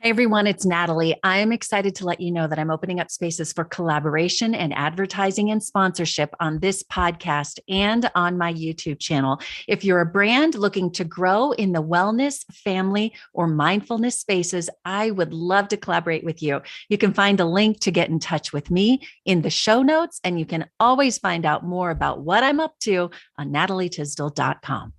Hey everyone, it's Natalie. I'm excited to let you know that I'm opening up spaces for collaboration and advertising and sponsorship on this podcast and on my YouTube channel. If you're a brand looking to grow in the wellness, family, or mindfulness spaces, I would love to collaborate with you. You can find a link to get in touch with me in the show notes, and you can always find out more about what I'm up to on natalietisdale.com.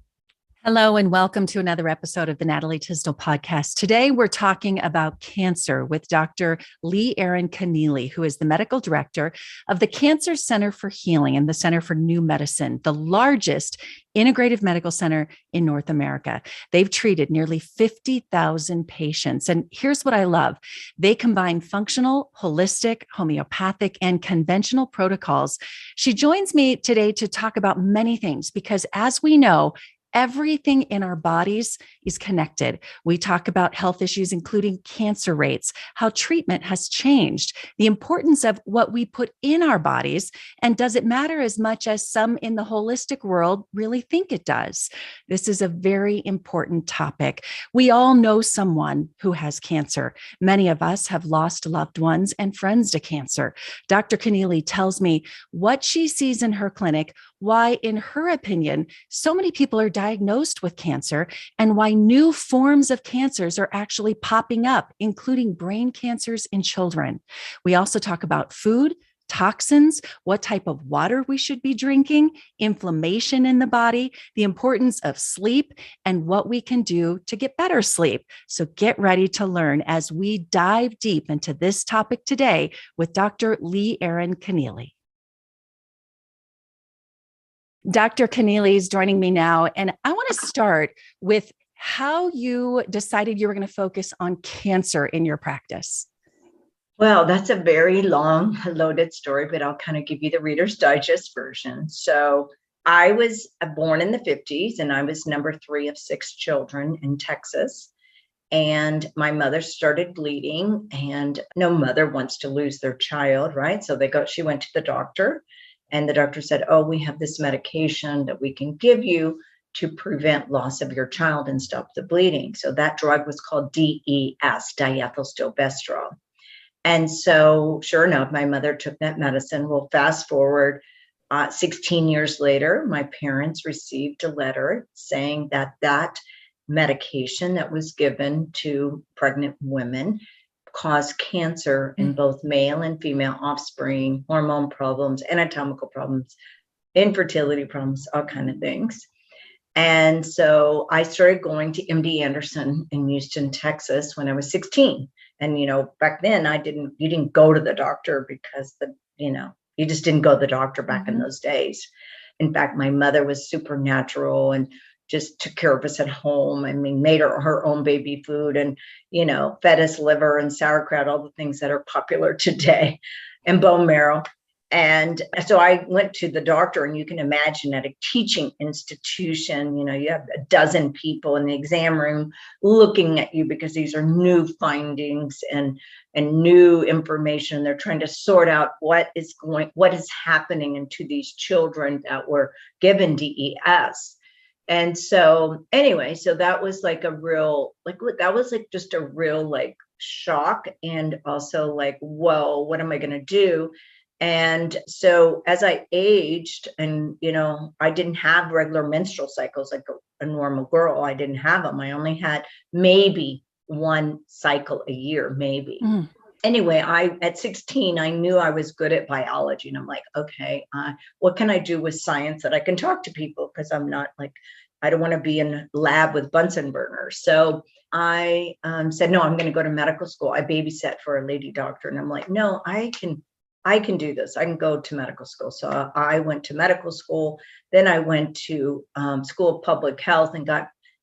Hello, and welcome to another episode of the Natalie Tisdale podcast. Today, we're talking about cancer with Dr. Leigh Erin Connealy, who is the medical director of the Cancer Center for Healing and the Center for New Medicine, the largest integrative medical center in North America. They've treated nearly 50,000 patients. And here's what I love. They combine functional, holistic, homeopathic, and conventional protocols. She joins me today to talk about many things because, as we know, everything in our bodies is connected. We talk about health issues, including cancer rates, how treatment has changed, the importance of what we put in our bodies, and does it matter as much as some in the holistic world really think it does? This is a very important topic. We all know someone who has cancer. Many of us have lost loved ones and friends to cancer. Dr. Connealy tells me what she sees in her clinic, why, in her opinion, so many people are diagnosed with cancer, and why new forms of cancers are actually popping up, including brain cancers in children. We also talk about food, toxins, what type of water we should be drinking, inflammation in the body, the importance of sleep, and what we can do to get better sleep. So get ready to learn as we dive deep into this topic today with Dr. Leigh Erin Connealy. Dr. Connealy is joining me now, and I want to start with how you decided you were going to focus on cancer in your practice. Well, that's a very long, loaded story, but I'll kind of give you the Reader's Digest version. So I was born in the 50s, and I was number 3 of 6 children in Texas. And my mother started bleeding, and no mother wants to lose their child, right? So she went to the doctor. And the doctor said, oh, we have this medication that we can give you to prevent loss of your child and stop the bleeding. So that drug was called DES, diethylstilbestrol. And so sure enough, my mother took that medicine. Well, fast forward 16 years later, my parents received a letter saying that that medication that was given to pregnant women cause cancer in both male and female offspring, hormone problems, anatomical problems, infertility problems, all kind of things. And so I started going to MD Anderson in Houston, Texas when I was 16. And, back then you didn't go to the doctor because you just didn't go to the doctor back in those days. In fact, my mother was supernatural and just took care of us at home. I mean, made her own baby food and, fed us liver and sauerkraut, all the things that are popular today, and bone marrow. And so I went to the doctor, and you can imagine at a teaching institution, you have a dozen people in the exam room looking at you because these are new findings and new information. They're trying to sort out what is happening into these children that were given DES. And so anyway, so that was like a real, just a real shock, and also whoa, what am I going to do? And so as I aged and, I didn't have regular menstrual cycles like a normal girl. I didn't have them. I only had maybe one cycle a year, maybe. Anyway, at 16, I knew I was good at biology, and I'm like, okay, what can I do with science that I can talk to people? Because I'm not I don't want to be in a lab with Bunsen burners. So I said, no, I'm going to go to medical school. I babysat for a lady doctor, and I'm like, no, I can do this. I can go to medical school. So I went to medical school. Then I went to School of Public Health and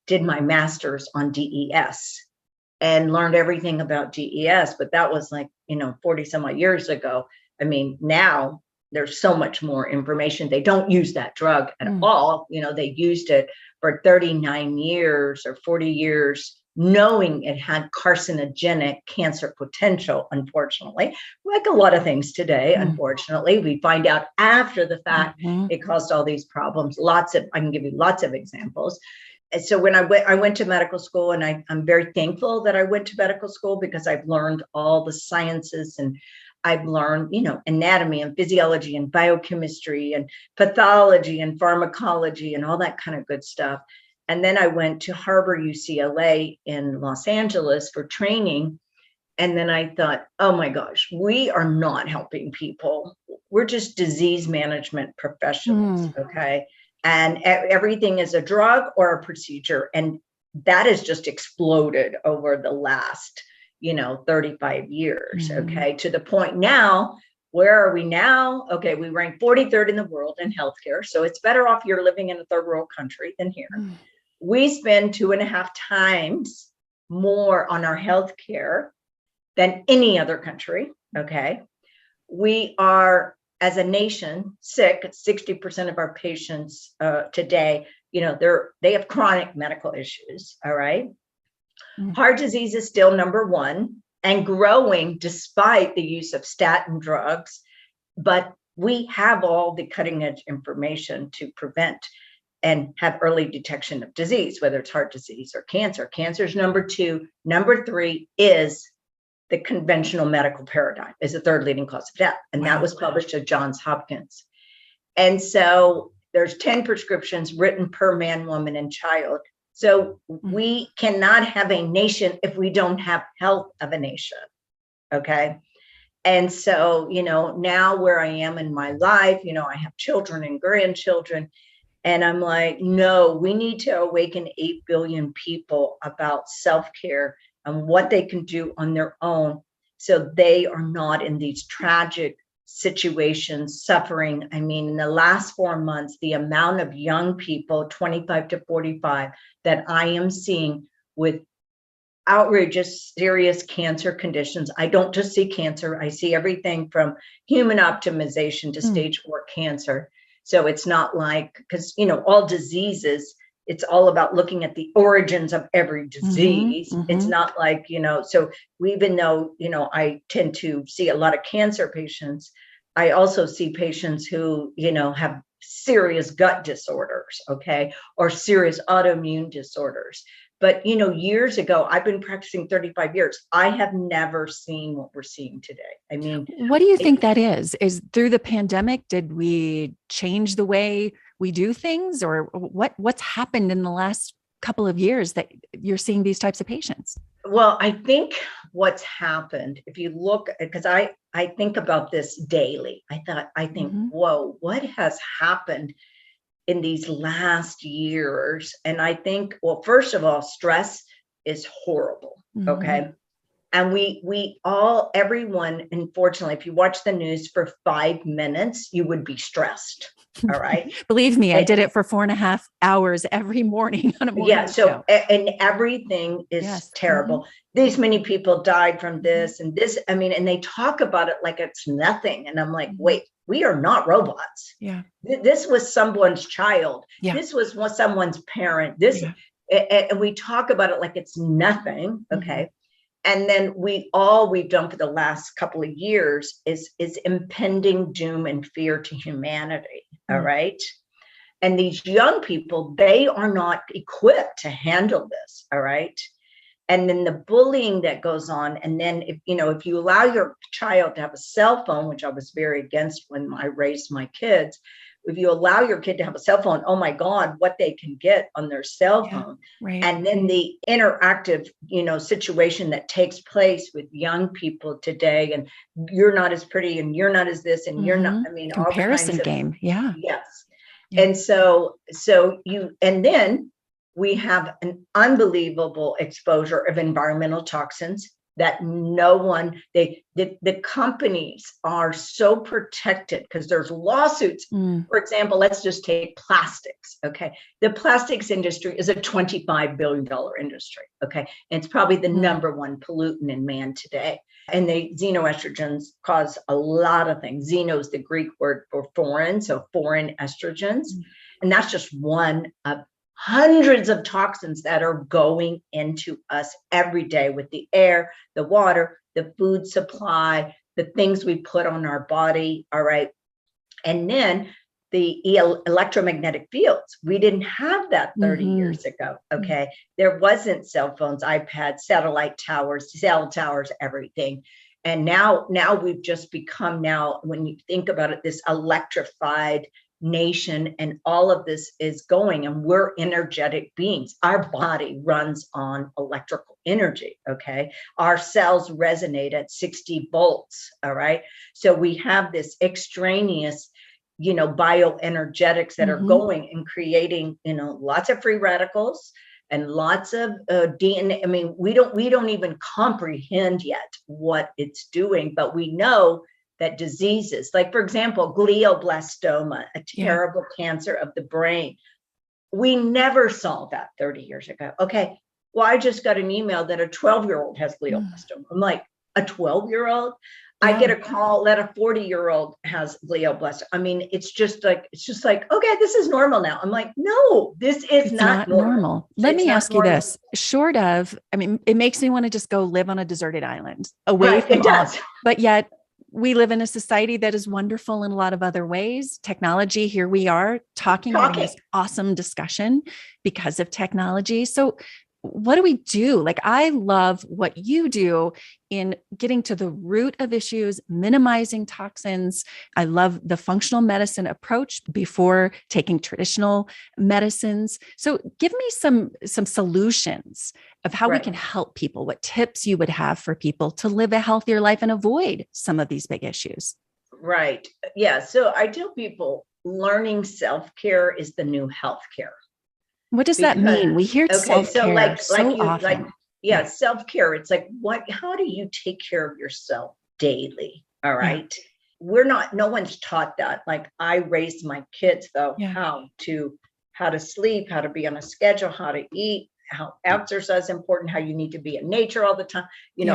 did my master's on DES. And learned everything about DES, but that was 40 some odd years ago. I mean, now there's so much more information. They don't use that drug at all. They used it for 39 years or 40 years, knowing it had carcinogenic cancer potential, unfortunately. Like a lot of things today, unfortunately, we find out after the fact it caused all these problems. I can give you lots of examples. so when I went to medical school, and I'm very thankful that I went to medical school, because I've learned all the sciences, and I've learned, anatomy and physiology and biochemistry and pathology and pharmacology and all that kind of good stuff. And then I went to Harbor UCLA in Los Angeles for training. And then I thought, oh my gosh, we are not helping people. We're just disease management professionals, okay? And everything is a drug or a procedure. And that has just exploded over the last, 35 years, okay? To the point now, where are we now? Okay, we rank 43rd in the world in healthcare. So it's better off you're living in a third world country than here. We spend 2.5 times more on our healthcare than any other country, okay? We are, as a nation, sick. 60% of our patients today, they have chronic medical issues, all right? Heart disease is still number one and growing despite the use of statin drugs, but we have all the cutting edge information to prevent and have early detection of disease, whether it's heart disease or cancer. Cancer is number two. Number three is the conventional medical paradigm is the third leading cause of death. And that was published at Johns Hopkins. And so there's 10 prescriptions written per man, woman, and child. So we cannot have a nation if we don't have health of a nation, okay? And so, now where I am in my life, I have children and grandchildren, and I'm like, no, we need to awaken 8 billion people about self-care and what they can do on their own, so they are not in these tragic situations, suffering. I mean, in the last 4 months, the amount of young people, 25 to 45, that I am seeing with outrageous, serious cancer conditions. I don't just see cancer. I see everything from human optimization to stage 4 cancer. So it's not like, because, all diseases, it's all about looking at the origins of every disease. It's not like, so even though, I tend to see a lot of cancer patients, I also see patients who, have serious gut disorders, okay, or serious autoimmune disorders. But, years ago, I've been practicing 35 years. I have never seen what we're seeing today. I mean, what do you think that is? Is through the pandemic, did we change the way we do things, or what's happened in the last couple of years that you're seeing these types of patients? Well, I think what's happened, if you look, because I think about this daily, I think, whoa, what has happened in these last years? And I think, well, first of all, stress is horrible. Okay. And everyone, unfortunately, if you watch the news for 5 minutes, you would be stressed. All right. Believe me, I did it for 4.5 hours every morning on a morning show. And everything is terrible. These many people died from this and this. I mean, and they talk about it like it's nothing. And I'm like, wait, we are not robots. Yeah. This was someone's child. Yeah. This was someone's parent. And we talk about it like it's nothing. Okay. And then we've done for the last couple of years is impending doom and fear to humanity. All right. And these young people, they are not equipped to handle this. All right. And then the bullying that goes on. And then if you allow your child to have a cell phone, which I was very against when I raised my kids, if you allow your kid to have a cell phone, oh my God, what they can get on their cell phone. Right. And then the interactive, situation that takes place with young people today, and you're not as pretty and you're not as this and you're not, I mean, comparison game. Yeah. Yes. Yeah. And then we have an unbelievable exposure of environmental toxins that the companies are so protected because there's lawsuits. For example, let's just take plastics. Okay. The plastics industry is a $25 billion industry. Okay. And it's probably the number one pollutant in man today. And the xenoestrogens cause a lot of things. Xeno is the Greek word for foreign. So foreign estrogens. And that's just one of hundreds of toxins that are going into us every day with the air, the water, the food supply, the things we put on our body. All right. And then electromagnetic fields. We didn't have that 30 years ago. Okay. There wasn't cell phones, iPads, satellite towers, cell towers, everything. And now we've just become, now, when you think about it, this electrified nation, and all of this is going, and we're energetic beings. Our body runs on electrical energy. Okay. Our cells resonate at 60 volts. All right. So we have this extraneous, bioenergetics that are going and creating, lots of free radicals and lots of DNA. I mean, we don't even comprehend yet what it's doing, but we know that diseases, like, for example, glioblastoma, a terrible cancer of the brain, we never saw that 30 years ago. Okay. Well, I just got an email that a 12-year-old has glioblastoma. I'm like, a 12-year-old? I get a call that a 40-year-old has glioblastoma. I mean, it's just like, okay, this is normal now. I'm like, no, this is not normal. Let me ask you this, short of, I mean, it makes me want to just go live on a deserted island away from all, but yet we live in a society that is wonderful in a lot of other ways. Technology, here we are having this awesome discussion because of technology. So what do we do? Like, I love what you do in getting to the root of issues, minimizing toxins. I love the functional medicine approach before taking traditional medicines. So give me some solutions of how we can help people, what tips you would have for people to live a healthier life and avoid some of these big issues. Right. Yeah. So I tell people learning self-care is the new healthcare. What does that mean? We hear self-care so often. Self-care. It's like, how do you take care of yourself daily? All right. No one's taught that. Like, I raised my kids though, how to sleep, how to be on a schedule, how to eat, how exercise is important, how you need to be in nature all the time,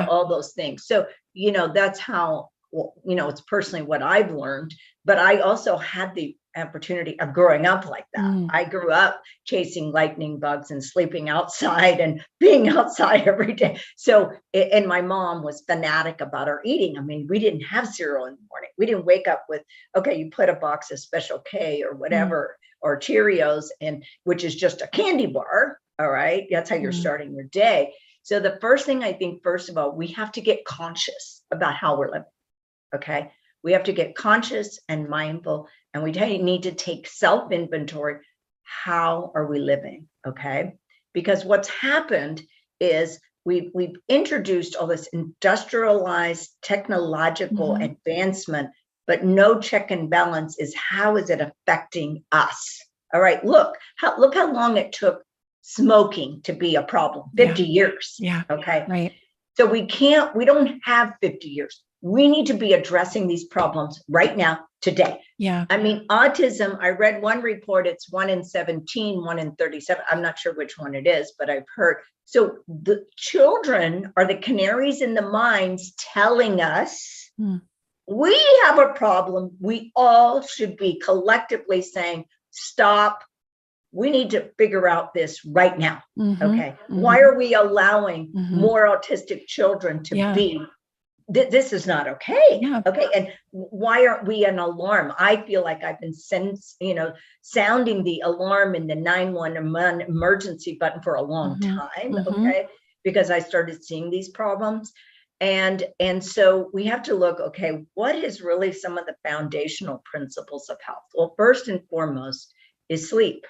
all those things. So, that's how, it's personally what I've learned, but I also had the opportunity of growing up like that. I grew up chasing lightning bugs and sleeping outside and being outside every day. So, and my mom was fanatic about our eating. I mean, we didn't have cereal in the morning. We didn't wake up with, okay, you put a box of Special K or whatever, or Cheerios, and which is just a candy bar. All right. That's how you're starting your day. So the first thing, I think, first of all, we have to get conscious about how we're living. Okay. We have to get conscious and mindful, and we need to take self-inventory. How are we living? Okay. Because what's happened is we've introduced all this industrialized technological advancement, but no check and balance is, how is it affecting us? All right. Look how long it took smoking to be a problem. 50 years. Yeah. Okay. Right. So we don't have 50 years. We need to be addressing these problems right now, today. Yeah. I mean, autism, I read one report, it's 1 in 17, 1 in 37. I'm not sure which one it is, but I've heard. So the children are the canaries in the mines telling us we have a problem. We all should be collectively saying, stop. We need to figure out this right now. Okay. Why are we allowing more autistic children to be? This is not okay. Okay. And why aren't we an alarm? I feel like I've been sounding the alarm in the 911 emergency button for a long time. Okay. Because I started seeing these problems. And so we have to look, okay, what is really some of the foundational principles of health? Well, first and foremost is sleep.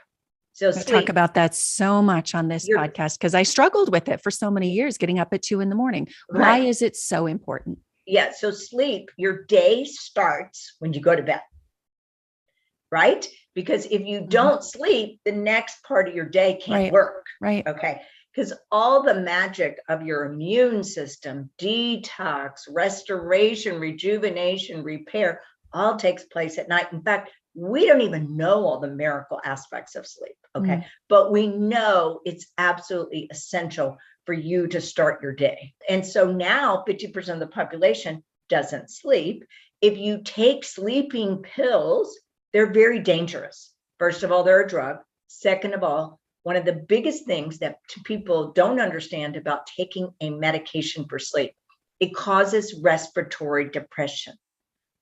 So I talk about that so much on this podcast because I struggled with it for so many years, getting up at 2 a.m. Why is it so important? Yeah. So sleep, your day starts when you go to bed, right? Because if you don't sleep, the next part of your day can't work. Right. Okay. Because all the magic of your immune system, detox, restoration, rejuvenation, repair, all takes place at night. In fact, we don't even know all the miracle aspects of sleep. Okay. But we know it's absolutely essential for you to start your day. And so now 50% of the population doesn't sleep. If you take sleeping pills, they're very dangerous. First of all, they're a drug. Second of all, one of the biggest things that people don't understand about taking a medication for sleep, it causes respiratory depression.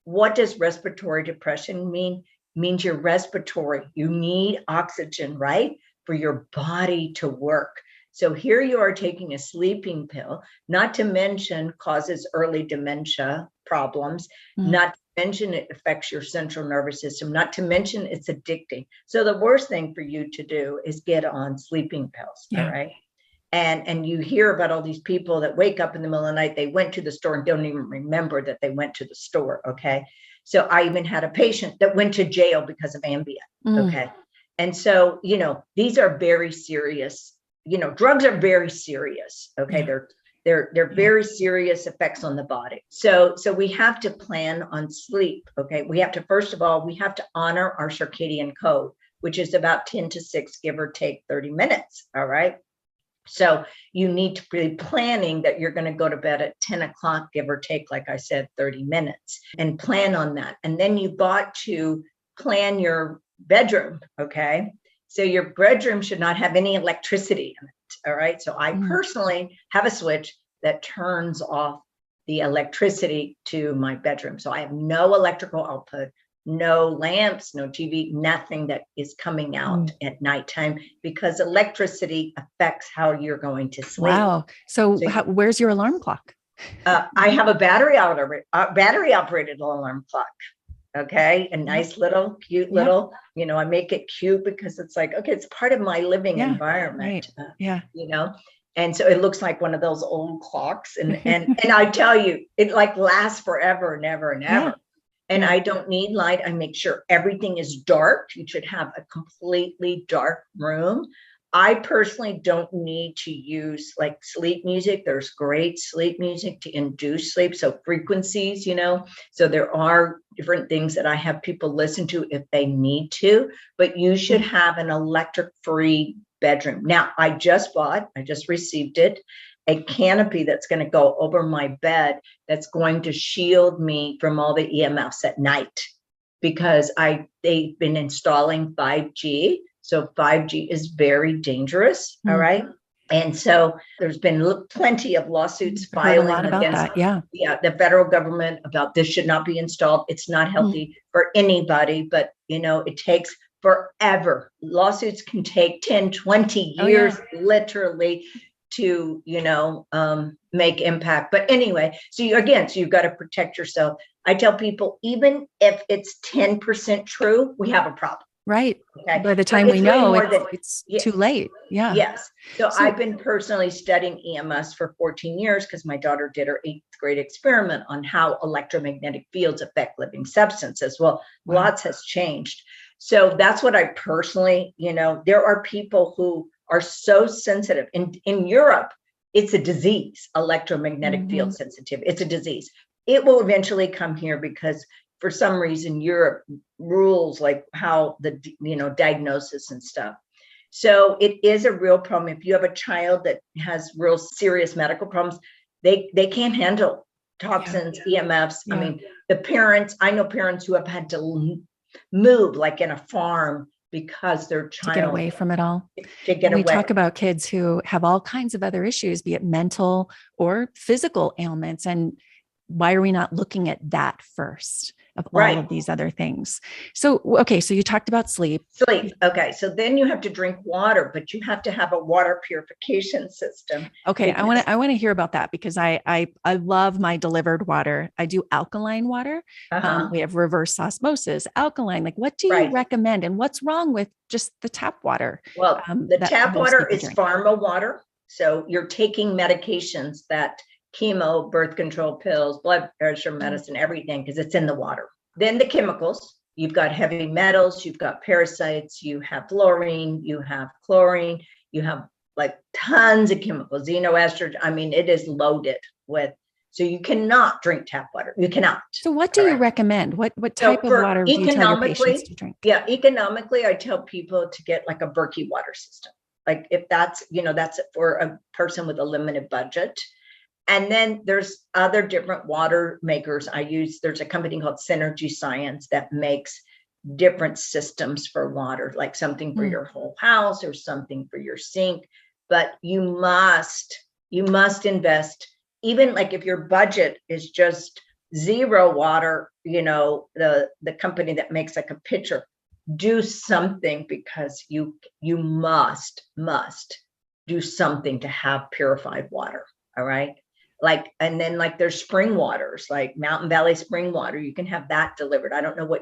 What does respiratory depression mean? means your respiratory. You need oxygen, right? For your body to work. So here you are taking a sleeping pill, not to mention causes early dementia problems, not to mention it affects your central nervous system, not to mention it's addicting. So the worst thing for you to do is get on sleeping pills, all right? And you hear about all these people that wake up in the middle of the night, they went to the store and don't even remember that they went to the store, okay? So I even had a patient that went to jail because of Ambien, okay? And so, you know, these are very serious, you know, drugs are very serious, okay? They're very serious effects on the body. So we have to plan on sleep, okay? We have to, first of all, we have to honor our circadian code, which is about 10 to 6, give or take 30 minutes, all right? So you need to be planning that you're going to go to bed at 10 o'clock, give or take, like I said, 30 minutes, and plan on that. And then you've got to plan your bedroom, okay? So your bedroom should not have any electricity in it, all right? So I personally have a switch that turns off the electricity to my bedroom. So I have no electrical output, no lamps, no TV, nothing that is coming out at nighttime, because electricity affects how you're going to sleep. Wow. So where's your alarm clock? I have a battery operated alarm clock. Okay. A nice little, cute little, you know, I make it cute because it's like, okay, it's part of my living environment, you know? And so it looks like one of those old clocks. And I tell you, it like lasts forever and ever and ever. And I don't need light. I make sure everything is dark. You should have a completely dark room. I personally don't need to use like sleep music. There's great sleep music to induce sleep. So frequencies, you know, so there are different things that I have people listen to if they need to, but you should have an electric-free bedroom. Now, I just received it, a canopy that's going to go over my bed that's going to shield me from all the EMFs at night, because they've been installing 5G. So 5G is very dangerous. All right. And so there's been plenty of lawsuits filing against the federal government about this should not be installed. It's not healthy for anybody, but you know, it takes forever. Lawsuits can take 10, 20 years, literally, to, you know, make impact. But anyway, so you've got to protect yourself. I tell people, even if it's 10% true, we have a problem. Right. Okay. By the time we know it's too late. Yeah. Yes. So I've been personally studying EMS for 14 years because my daughter did her 8th grade experiment on how electromagnetic fields affect living substances. Well, lots has changed. So that's what I personally, you know, there are people who are so sensitive. In Europe, it's a disease, electromagnetic field sensitivity. It's a disease. It will eventually come here because for some reason, Europe rules like how the, you know, diagnosis and stuff. So it is a real problem. If you have a child that has real serious medical problems, they can't handle toxins, EMFs. I mean, I know parents who have had to move like in a farm because their child, to get away from it all. We talk about kids who have all kinds of other issues, be it mental or physical ailments. And why are we not looking at that first of all of these other things? So, okay. So you talked about sleep. Okay. So then you have to drink water, but you have to have a water purification system. Okay. I want to hear about that because I love my delivered water. I do alkaline water. We have reverse osmosis, alkaline. Like, what do you recommend, and what's wrong with just the tap water? Well, the tap water is pharma water. So you're taking medications that chemo, birth control pills, blood pressure medicine, everything, because it's in the water. Then the chemicals, you've got heavy metals, you've got parasites, you have fluorine, you have chlorine, you have like tons of chemicals, xenoestrogen. I mean, it is loaded with, so you cannot drink tap water. You cannot. So what do you recommend? What type of water do you tell your patients to drink? Yeah, economically, I tell people to get like a Berkey water system. Like if that's, you know, that's for a person with a limited budget. And then there's other different water makers I use. There's a company called Synergy Science that makes different systems for water, like something for your whole house or something for your sink. But you must invest, even like if your budget is just Zero water, the company that makes like a pitcher, do something, because you must do something to have purified water. All right. And then there's spring waters, like Mountain Valley spring water. You can have that delivered. I don't know what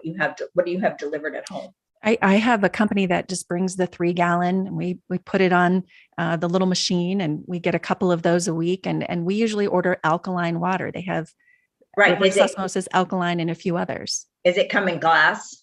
what do you have delivered at home? I have a company that just brings the 3-gallon, and we put it on the little machine, and we get a couple of those a week. And we usually order alkaline water. They have reverse osmosis, alkaline, and a few others. Is it come in glass?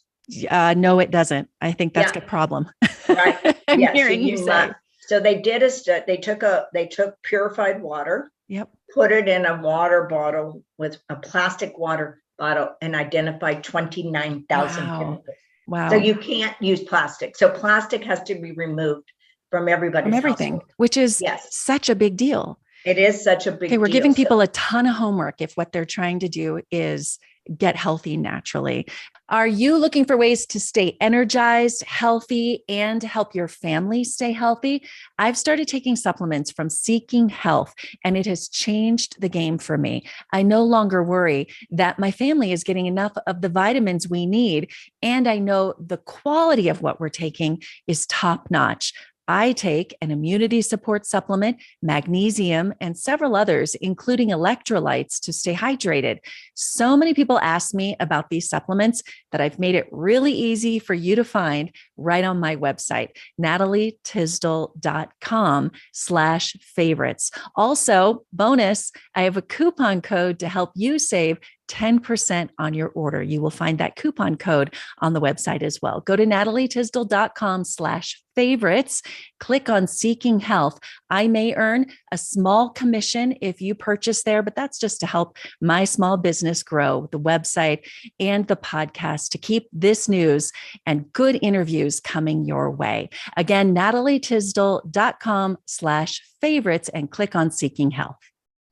No, it doesn't. I think that's a problem. Right. I'm hearing you say. So they did they took purified water. Yep. Put it in a water bottle, with a plastic water bottle, and identified 29,000 chemicals. Wow. So you can't use plastic. So plastic has to be removed from everybody's everything, household. Which is such a big deal. It is such a big deal. We're giving people a ton of homework if what they're trying to do is get healthy naturally. Are you looking for ways to stay energized, healthy, and help your family stay healthy? I've started taking supplements from Seeking Health, and it has changed the game for me. I no longer worry that my family is getting enough of the vitamins we need, and I know the quality of what we're taking is top-notch. I take an immunity support supplement, magnesium, and several others, including electrolytes, to stay hydrated. So many people ask me about these supplements that I've made it really easy for you to find right on my website, natalietisdall.com/favorites. Also, bonus, I have a coupon code to help you save 10% on your order. You will find that coupon code on the website as well. Go to natalietisdall.com/favorites. Click on Seeking Health. I may earn a small commission if you purchase there, but that's just to help my small business grow, the website and the podcast, to keep this news and good interviews coming your way. Again, natalietisdall.com/favorites, and click on Seeking Health.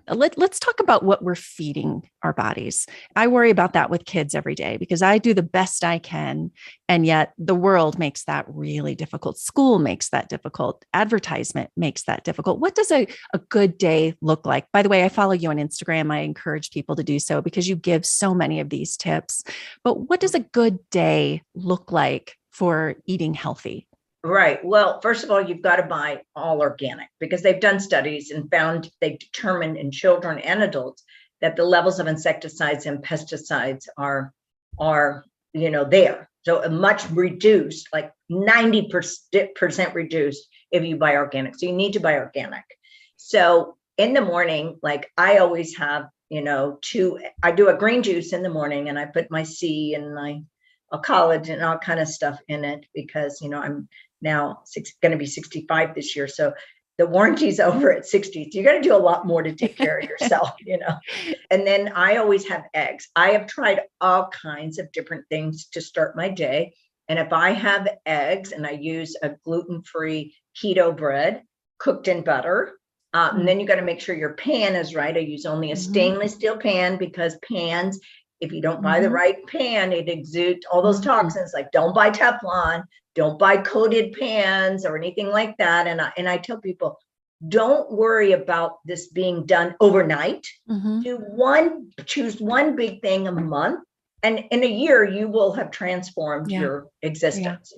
Let's talk about what we're feeding our bodies. I worry about that with kids every day because I do the best I can. And yet the world makes that really difficult. School makes that difficult. Advertisement makes that difficult. What does a good day look like? By the way, I follow you on Instagram. I encourage people to do so because you give so many of these tips. But what does a good day look like for eating healthy? Right. Well, first of all, you've got to buy all organic, because they've done studies and they've determined in children and adults that the levels of insecticides and pesticides are there. So a much reduced, like 90% reduced if you buy organic. So you need to buy organic. So in the morning, like I always have, I do a green juice in the morning, and I put my C and my collagen and all kind of stuff in it, because, I'm now going to be 65 this year. So the warranty's over at 60. So you're going to do a lot more to take care of yourself, And then I always have eggs. I have tried all kinds of different things to start my day. And if I have eggs, and I use a gluten-free keto bread cooked in butter, and then you got to make sure your pan is right. I use only a stainless steel pan, because pans, if you don't buy the right pan, it exudes all those toxins. Like, don't buy Teflon, don't buy coated pans or anything like that. And I tell people, don't worry about this being done overnight. Choose one big thing a month, and in a year you will have transformed your existence.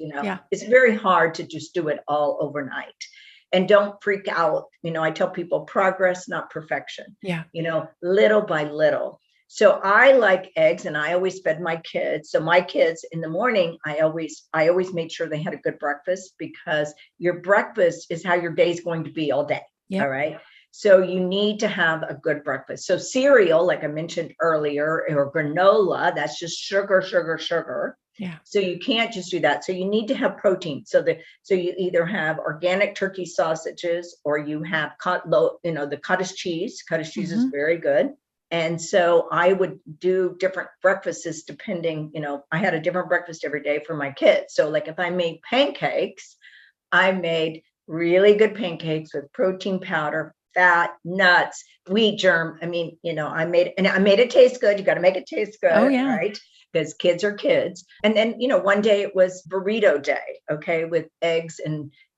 It's very hard to just do it all overnight. And don't freak out. I tell people, progress, not perfection. Little by little. So I like eggs, and I always fed my kids. So my kids in the morning, I always made sure they had a good breakfast, because your breakfast is how your day is going to be all day. All right. So you need to have a good breakfast. So cereal, like I mentioned earlier, or granola, that's just sugar. Yeah. So you can't just do that. So you need to have protein. So you either have organic turkey sausages, or you have the cottage cheese. Cottage cheese is very good. And so I would do different breakfasts depending, I had a different breakfast every day for my kids. So like if I made pancakes, I made really good pancakes with protein powder, fat, nuts, wheat germ. I made it taste good. You got to make it taste good. Oh, yeah. Right? Because kids are kids. And then, one day it was burrito day, okay, with eggs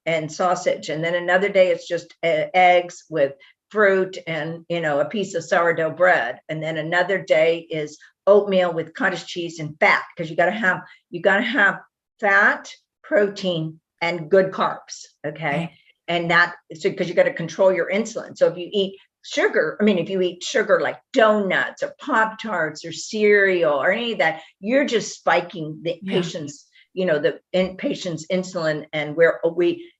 and sausage. And then another day it's just eggs with fruit and, a piece of sourdough bread. And then another day is oatmeal with cottage cheese and fat, because you got to have fat, protein, and good carbs. Okay. And so because you got to control your insulin. So if you eat sugar like donuts or Pop-Tarts or cereal or any of that, you're just spiking the patient's, patient's insulin. And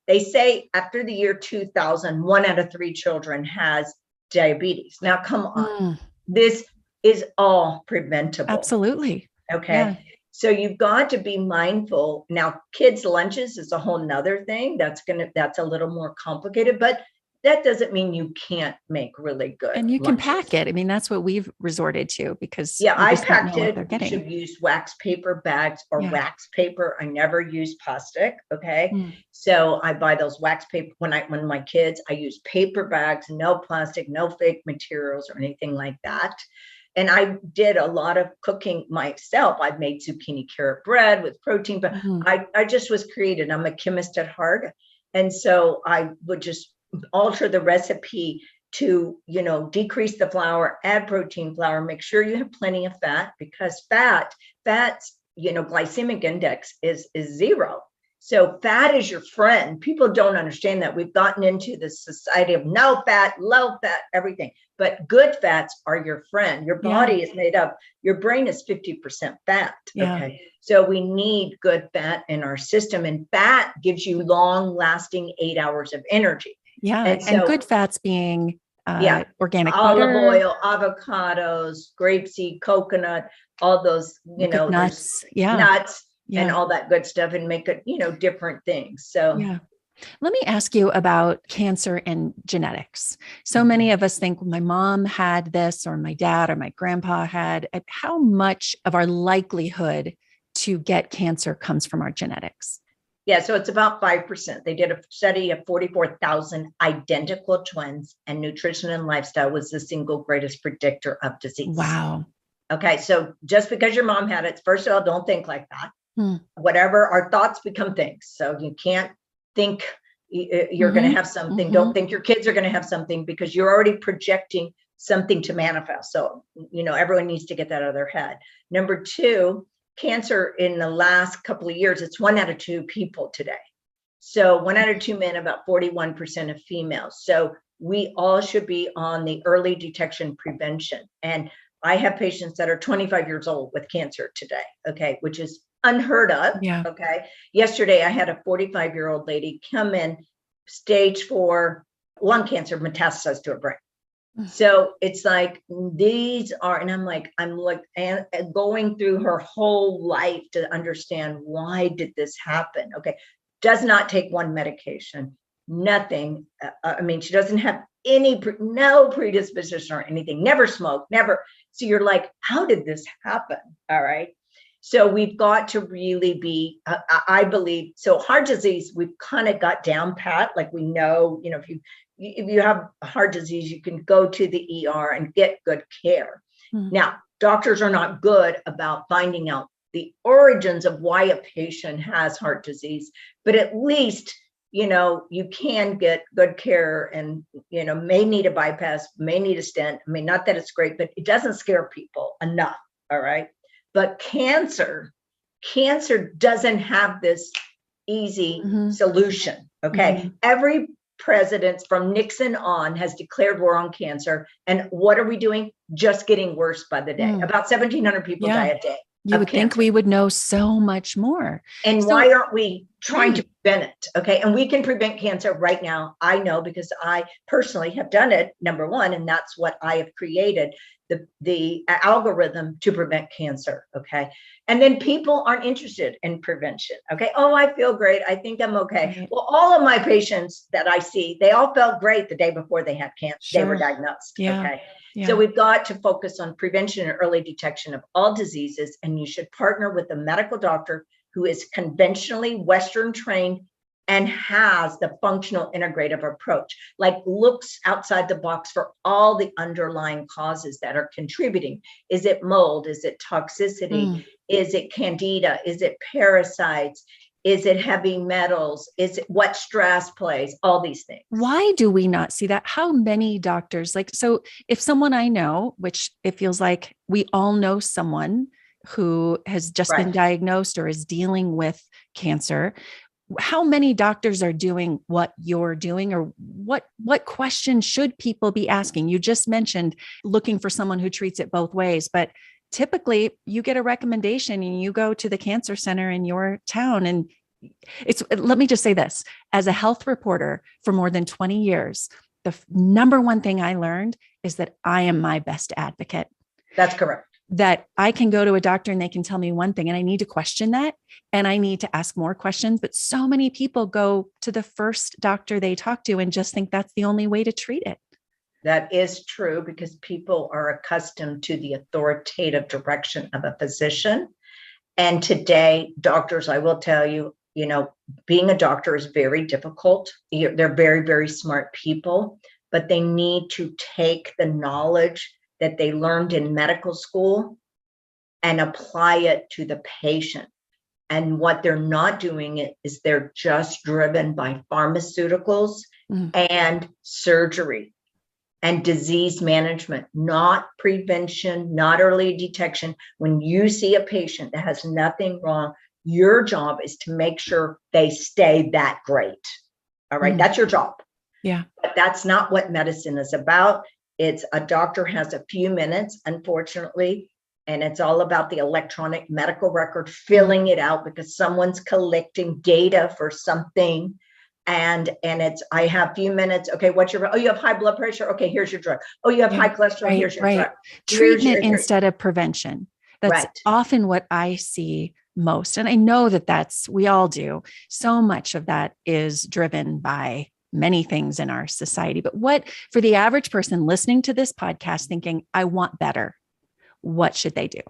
they say after the year 2000, 1 out of 3 children has diabetes. Now, come on, this is all preventable. Absolutely. Okay. Yeah. So you've got to be mindful. Now, kids' lunches is a whole nother thing. That's a little more complicated, but that doesn't mean you can't make really good. And you lunches. can pack it. I mean, that's what we've resorted to, because I packed it. You should use wax paper bags or wax paper. I never use plastic. Okay. So I buy those wax paper when my kids, I use paper bags, no plastic, no fake materials or anything like that. And I did a lot of cooking myself. I've made zucchini carrot bread with protein, but I just was creative. I'm a chemist at heart. And so I would just alter the recipe to, decrease the flour, add protein flour, make sure you have plenty of fat, because fat's, glycemic index is 0. So fat is your friend. People don't understand that. We've gotten into the society of no fat, low fat, everything. But good fats are your friend. Your body is made up. Your brain is 50% fat. Yeah. Okay. So we need good fat in our system. And fat gives you long lasting 8 hours of energy. Yeah. And good fats being organic olive butter, oil, avocados, grapeseed, coconut, all those, nuts. Nuts. And all that good stuff, and make it, different things. So, let me ask you about cancer and genetics. So many of us think, well, my mom had this, or my dad or my grandpa had. How much of our likelihood to get cancer comes from our genetics? Yeah, so it's about 5%. They did a study of 44,000 identical twins, and nutrition and lifestyle was the single greatest predictor of disease. Wow. Okay, so just because your mom had it, first of all, don't think like that. Whatever, our thoughts become things. So you can't think you're going to have something. Don't think your kids are going to have something, because you're already projecting something to manifest. So, everyone needs to get that out of their head. Number 2, cancer in the last couple of years, it's 1 out of 2 people today. So 1 out of 2 men, about 41% of females. So we all should be on the early detection prevention. And I have patients that are 25 years old with cancer today. Okay. Which is unheard of. Yeah. Okay. Yesterday, I had a 45-year-old lady come in, stage 4 lung cancer metastasized to her brain. So it's like, these are, and I'm like and going through her whole life to understand, why did this happen? Okay. Does not take one medication, nothing. She doesn't have no predisposition or anything, never smoked, never. So you're like, how did this happen? All right. So we've got to really be, I believe, so heart disease, we've kind of got down pat. Like, we know, if you have heart disease, you can go to the ER and get good care. Now, doctors are not good about finding out the origins of why a patient has heart disease, but at least, you can get good care, and, may need a bypass, may need a stent. Not that it's great, but it doesn't scare people enough. All right. But cancer doesn't have this easy solution. Okay. Every president from Nixon on has declared war on cancer. And what are we doing? Just getting worse by the day. About 1,700 people die a day. You would think we would know so much more. And why aren't we trying to prevent it? Okay. And we can prevent cancer right now. I know, because I personally have done it, number 1, and that's what I have created, the algorithm to prevent cancer. Okay. And then people aren't interested in prevention. Okay. Oh, I feel great. I think I'm okay. Right. Well, all of my patients that I see, they all felt great the day before they had cancer. They were diagnosed. Okay. So we've got to focus on prevention and early detection of all diseases. And you should partner with a medical doctor who is conventionally Western trained and has the functional integrative approach, like looks outside the box for all the underlying causes that are contributing. Is it mold? Is it toxicity? Is it candida? Is it parasites? Is it heavy metals? Is it what stress plays? All these things. Why do we not see that? How many doctors, like, so if someone I know, which it feels like we all know someone who has just been diagnosed or is dealing with cancer, how many doctors are doing what you're doing, or what questions should people be asking? You just mentioned looking for someone who treats it both ways, but typically you get a recommendation and you go to the cancer center in your town. And let me just say this, as a health reporter for more than 20 years, the number one thing I learned is that I am my best advocate. That's correct. That I can go to a doctor and they can tell me one thing and I need to question that. And I need to ask more questions. But so many people go to the first doctor they talk to and just think that's the only way to treat it. That is true, because people are accustomed to the authoritative direction of a physician. And today, doctors, I will tell you, being a doctor is very difficult. They're very, very smart people, but they need to take the knowledge that they learned in medical school and apply it to the patient. And what they're not doing is they're just driven by pharmaceuticals and surgery and disease management, not prevention, not early detection. When you see a patient that has nothing wrong, your job is to make sure they stay that great. All right. That's your job. Yeah. But that's not what medicine is about. It's a doctor has a few minutes, unfortunately, and it's all about the electronic medical record, filling it out because someone's collecting data for something. And it's, I have a few minutes. Okay, you have high blood pressure. Okay, here's your drug. Oh, you have high cholesterol. Here's your drug. Treatment instead of prevention. That's often what I see most. And I know we all do. So much of that is driven by many things in our society. But what, for the average person listening to this podcast thinking, I want better, what should they do?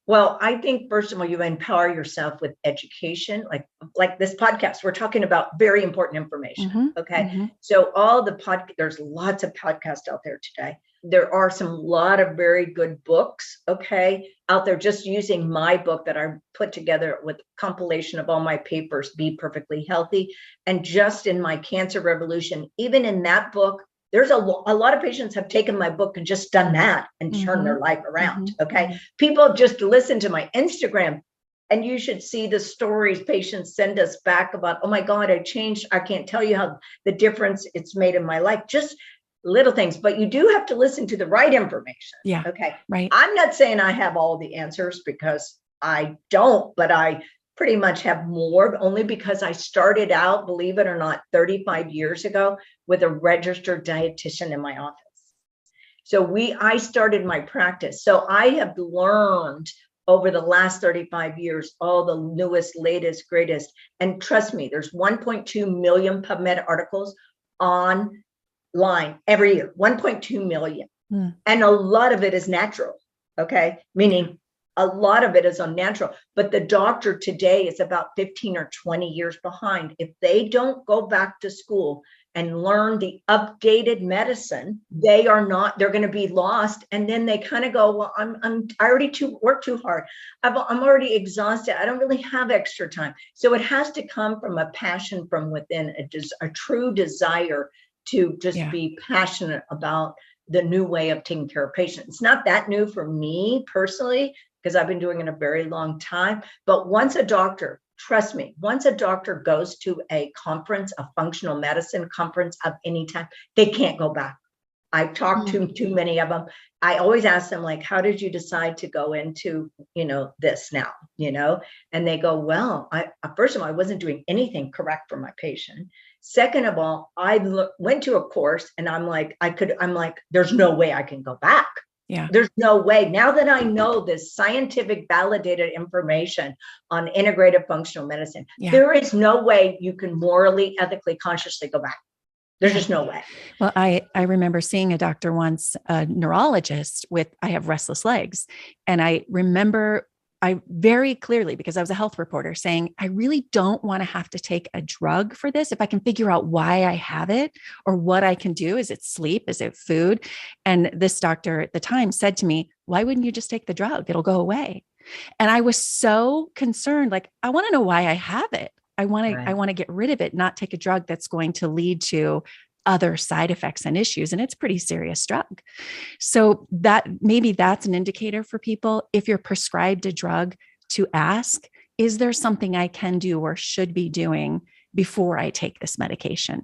Well, I think, first of all, you empower yourself with education, like this podcast. We're talking about very important information. Okay. So there's lots of podcasts out there today. There are lot of very good books, out there, just using my book that I put together with compilation of all my papers, Be Perfectly Healthy. And just in my Cancer Revolution, even in that book, there's a lot of patients have taken my book and just done that and turned their life around. Okay. People just listen to my Instagram, and you should see the stories patients send us back about, oh my God, I changed. I can't tell you how the difference it's made in my life. Just little things, but you do have to listen to the right information. Yeah. Okay. Right. I'm not saying I have all the answers, because I don't, but I pretty much have more, only because I started out, believe it or not, 35 years ago with a registered dietitian in my office. So I started my practice. So I have learned over the last 35 years, all the newest, latest, greatest. And trust me, there's 1.2 million PubMed articles online every year, 1.2 million. And a lot of it is natural. Okay. Meaning a lot of it is unnatural, but the doctor today is about 15 or 20 years behind. If they don't go back to school and learn the updated medicine, they're going to be lost. And then they kind of go, well, I already work too hard. I'm already exhausted. I don't really have extra time. So it has to come from a passion from within, a true desire to just be passionate about the new way of taking care of patients. It's not that new for me personally, because I've been doing it a very long time. But trust me, once a doctor goes to a conference, a functional medicine conference of any type, they can't go back. I've talked to too many of them. I always ask them, like, how did you decide to go into, this now, And they go, well, first of all, I wasn't doing anything correct for my patient. Second of all, I went to a course and I'm like, there's no way I can go back. Yeah. There's no way. Now that I know this scientific validated information on integrative functional medicine, there is no way you can morally, ethically, consciously go back. There's just no way. Well, I remember seeing a doctor once, a neurologist I have restless legs. And I remember I very clearly, because I was a health reporter, saying, I really don't want to have to take a drug for this. If I can figure out why I have it or what I can do, is it sleep? Is it food? And this doctor at the time said to me, why wouldn't you just take the drug? It'll go away. And I was so concerned. Like, I want to know why I have it. I want to get rid of it, not take a drug that's going to lead to other side effects and issues. And it's a pretty serious drug. So that maybe that's an indicator for people. If you're prescribed a drug, to ask, is there something I can do or should be doing before I take this medication?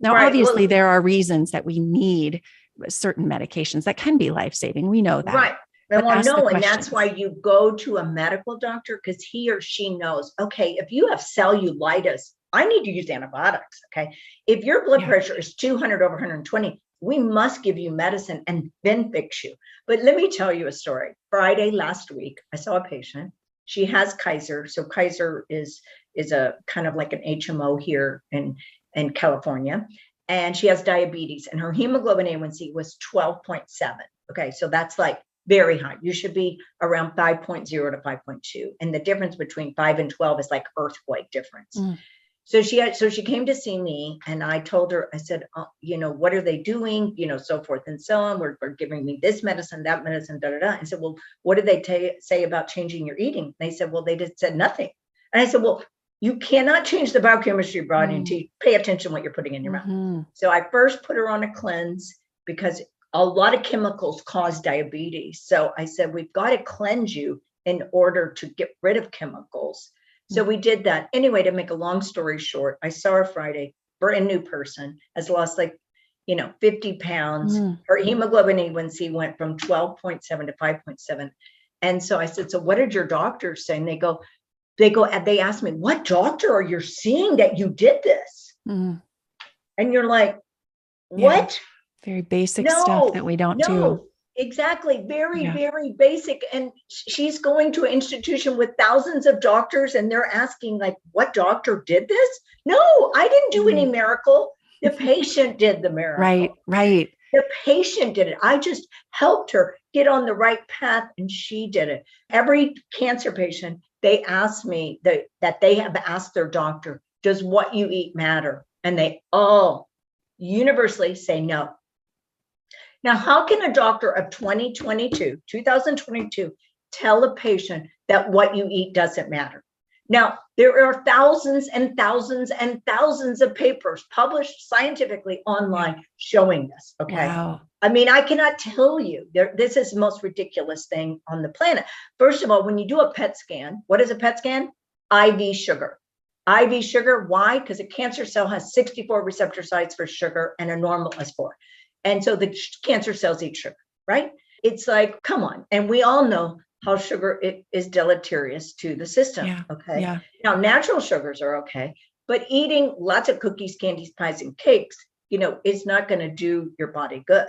Now, obviously, there are reasons that we need certain medications that can be life-saving. We know that. Right. And that's why you go to a medical doctor, because he or she knows, okay, if you have cellulitis, I need to use antibiotics. Okay. If your blood pressure is 200 over 120, we must give you medicine and then fix you. But let me tell you a story. Friday last week, I saw a patient. She has Kaiser. So Kaiser is a kind of like an HMO here in California. And she has diabetes, and her hemoglobin A1C was 12.7. Okay. So that's like very high. You should be around 5.0 to 5.2. And the difference between 5 and 12 is like earthquake difference. So she came to see me, and I told her, I said, what are they doing? So forth and so on. We're giving me this medicine, that medicine, da, da, da. I said, well, what did they say about changing your eating? They said, well, they just said nothing. And I said, well, you cannot change the biochemistry of your body until you pay attention to what you're putting in your mouth. So I first put her on a cleanse, because a lot of chemicals cause diabetes. So I said, we've got to cleanse you in order to get rid of chemicals. So we did that. Anyway, to make a long story short, I saw her Friday, brand new person, has lost 50 pounds. Her hemoglobin A1C went from 12.7 to 5.7. And so I said, so what did your doctors say? And they asked me, what doctor are you seeing that you did this? And you're like, what? Very basic stuff that we don't do. Exactly. Very, very basic. And she's going to an institution with thousands of doctors, and they're asking, like, what doctor did this? No, I didn't do any miracle. The patient did the miracle. Right. The patient did it. I just helped her get on the right path, and she did it. Every cancer patient, they ask me that they have asked their doctor, does what you eat matter? And they all universally say no. Now, how can a doctor of 2022 tell a patient that what you eat doesn't matter? Now, there are thousands and thousands and thousands of papers published scientifically online showing this. Okay. Wow. I mean, I cannot tell you, this is the most ridiculous thing on the planet. First of all, when you do a PET scan, what is a PET scan? IV sugar. IV sugar. Why? Because a cancer cell has 64 receptor sites for sugar and a normal has 4. And so the cancer cells eat sugar, right? It's like, come on. And we all know how sugar is deleterious to the system. Okay. Now, natural sugars are okay, but eating lots of cookies, candies, pies, and cakes, is not going to do your body good.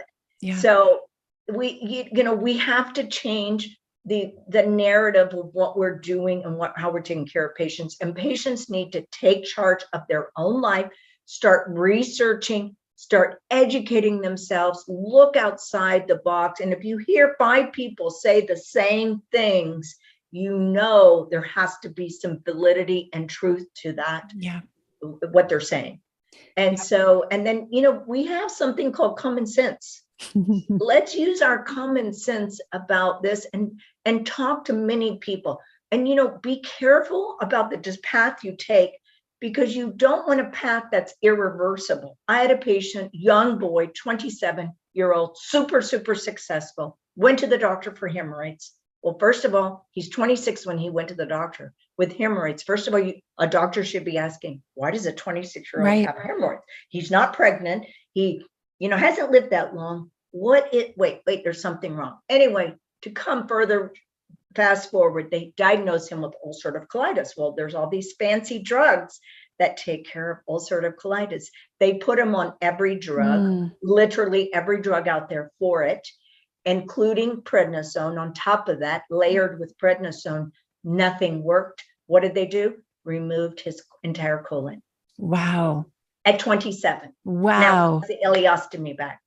So we have to change the narrative of what we're doing and how we're taking care of patients. And patients need to take charge of their own life, start researching, start educating themselves, look outside the box. And if you hear 5 people say the same things, there has to be some validity and truth to that, what they're saying. And so, and then, we have something called common sense. Let's use our common sense about this and talk to many people. And, be careful about the path you take, because you don't want a path that's irreversible. I had a patient, young boy, 27-year-old, super, super successful, went to the doctor for hemorrhoids. Well, first of all, he's 26 when he went to the doctor with hemorrhoids. First of all, a doctor should be asking, why does a 26-year-old have hemorrhoids? He's not pregnant. He, hasn't lived that long. Wait, there's something wrong. Anyway, to come further, fast forward, they diagnosed him with ulcerative colitis. Well, there's all these fancy drugs that take care of ulcerative colitis. They put him on every drug, literally every drug out there for it, including prednisone. On top of that, layered with prednisone, nothing worked. What did they do? Removed his entire colon. Wow. At 27. Wow. Now the ileostomy back.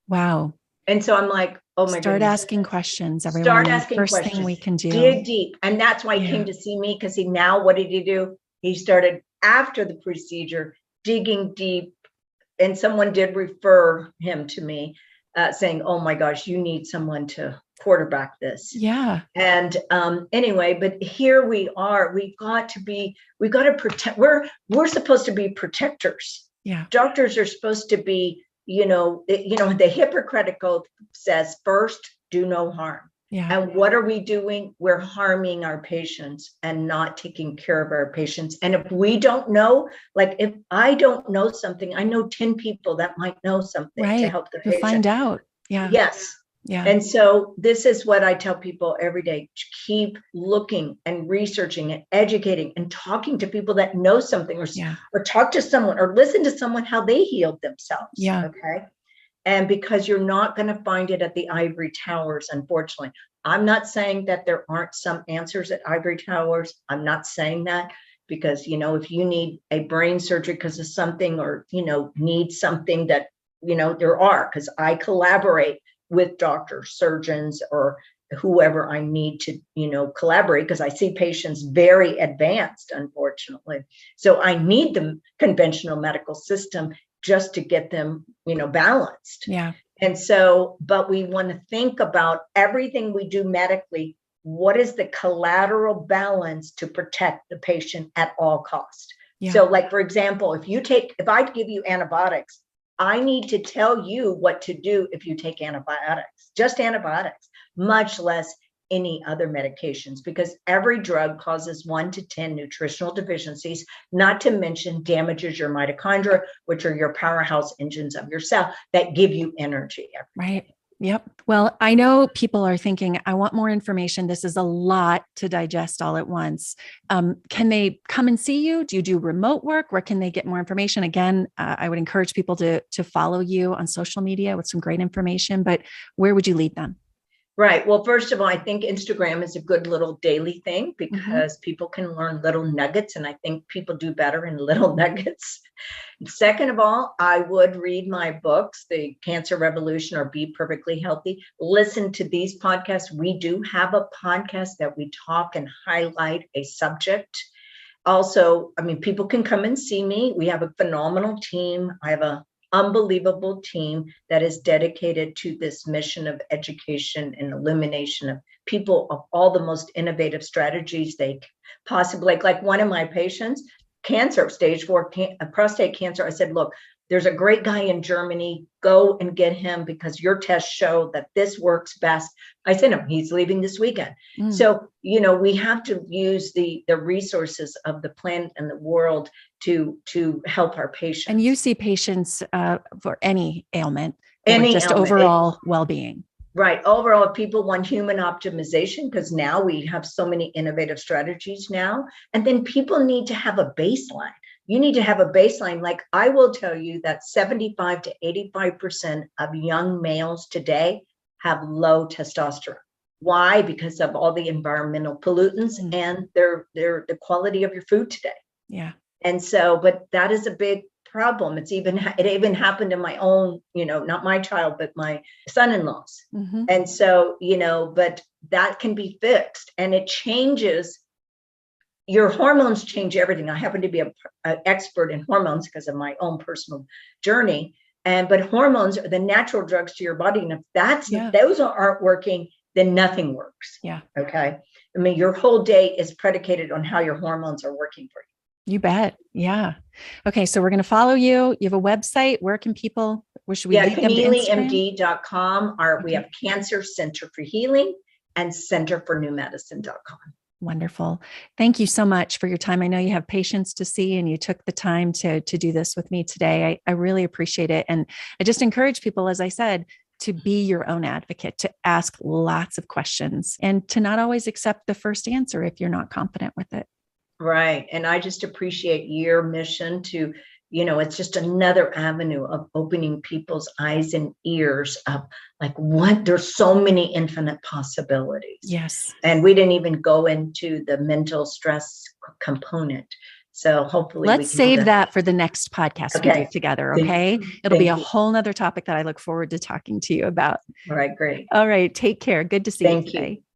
Wow. And so I'm like, oh my goodness. Start asking questions, everyone. Start asking First questions. thing we can do. Dig deep. And that's why he came to see me, because what did he do? He started, after the procedure, digging deep. And someone did refer him to me, saying, oh my gosh, you need someone to quarterback this. Yeah. And anyway, but here we are. We've got to protect. We're supposed to be protectors. Yeah. Doctors are supposed to be, the Hippocratic Oath says, first, do no harm. Yeah. And what are we doing? We're harming our patients and not taking care of our patients. And if we don't know, like if I don't know something, I know 10 people that might know something to help the patient. Find out. Yeah. Yes. Yeah. And so this is what I tell people every day: keep looking and researching and educating and talking to people that know something, or talk to someone or listen to someone how they healed themselves. Yeah. Okay. And because you're not going to find it at the ivory towers, unfortunately. I'm not saying that there aren't some answers at ivory towers. I'm not saying that, because, if you need a brain surgery because of something, or, need something that, there are, because I collaborate with doctors, surgeons, or whoever I need to, collaborate, because I see patients very advanced, unfortunately. So I need the conventional medical system just to get them, balanced. Yeah. And so, but we want to think about everything we do medically. What is the collateral balance to protect the patient at all costs? Yeah. So like, for example, if I give you antibiotics, I need to tell you what to do if you take antibiotics, just antibiotics, much less any other medications, because every drug causes 1 to 10 nutritional deficiencies, not to mention damages your mitochondria, which are your powerhouse engines of your cell that give you energy. Right. Yep. Well, I know people are thinking, I want more information. This is a lot to digest all at once. Can they come and see you? Do you do remote work? Where can they get more information? Again, I would encourage people to follow you on social media with some great information, but where would you lead them? Right. Well, first of all, I think Instagram is a good little daily thing, because people can learn little nuggets, and I think people do better in little nuggets. Second of all, I would read my books, The Cancer Revolution or Be Perfectly Healthy. Listen to these podcasts. We do have a podcast that we talk and highlight a subject. Also, people can come and see me. We have a phenomenal team. I have an unbelievable team that is dedicated to this mission of education and elimination of people of all the most innovative strategies they possibly, like one of my patients, cancer, stage 4 prostate cancer. I said, look, there's a great guy in Germany. Go and get him, because your tests show that this works best. I sent him. He's leaving this weekend. So, we have to use the resources of the planet and the world to help our patients. And you see patients for any ailment, overall well-being. Right. Overall, people want human optimization, because now we have so many innovative strategies now. And then people need to have a baseline. You need to have a baseline. Like, I will tell you that 75 to 85% of young males today have low testosterone. Why? Because of all the environmental pollutants and the quality of your food today. Yeah. And so, but that is a big problem. It even happened in my own, not my child, but my son-in-law's. And so, but that can be fixed, and it changes. Your hormones change everything. I happen to be an expert in hormones because of my own personal journey. But hormones are the natural drugs to your body. And if those aren't working, then nothing works. Yeah. Okay. Your whole day is predicated on how your hormones are working for you. You bet. Yeah. Okay. So we're going to follow you. You have a website. Where should we lead them to Instagram? ConnealyMD.com. We have Cancer Center for Healing and centerfornewmedicine.com. Wonderful. Thank you so much for your time. I know you have patients to see, and you took the time to do this with me today. I really appreciate it. And I just encourage people, as I said, to be your own advocate, to ask lots of questions, and to not always accept the first answer if you're not confident with it. Right. And I just appreciate your mission to, it's just another avenue of opening people's eyes and ears up. There's so many infinite possibilities. Yes. And we didn't even go into the mental stress component. So hopefully let's save that for the next podcast we do together. Okay. It'll be a whole nother topic that I look forward to talking to you about. All right. Great. All right. Take care. Good to see you today.